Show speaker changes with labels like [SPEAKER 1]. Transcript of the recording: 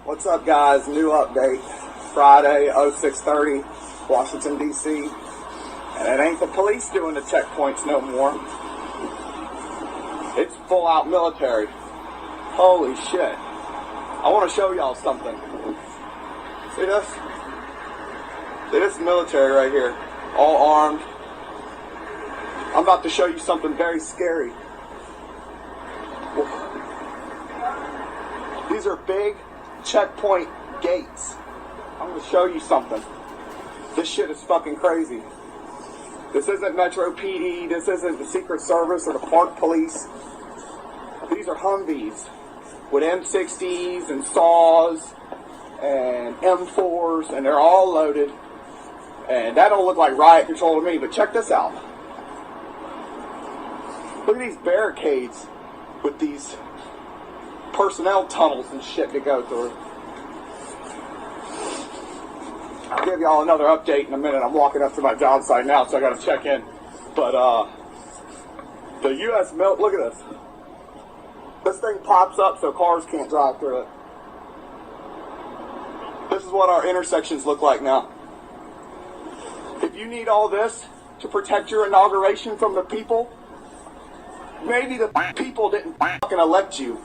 [SPEAKER 1] What's up, guys? New update. Friday, 0630, Washington, D.C. And it ain't the police doing the checkpoints no more. It's full out military. Holy shit. I want to show y'all something. See this? See this military right here. All armed. I'm about to show you something very scary. These are big checkpoint gates. I'm going to show you something. This shit is fucking crazy. This isn't Metro PD. This isn't the Secret Service or the Park Police. These are Humvees with M60s and SAWs and M4s, and they're all loaded. And that don't look like riot control to me, but check this out. Look at these barricades with these personnel tunnels and shit to go through. I'll give y'all another update in a minute. I'm walking up to my job site now, so I gotta check in. But the U.S. look at this. This thing pops up so cars can't drive through it. This is what our intersections look like now. If you need all this to protect your inauguration from the people, maybe the people didn't fucking elect you.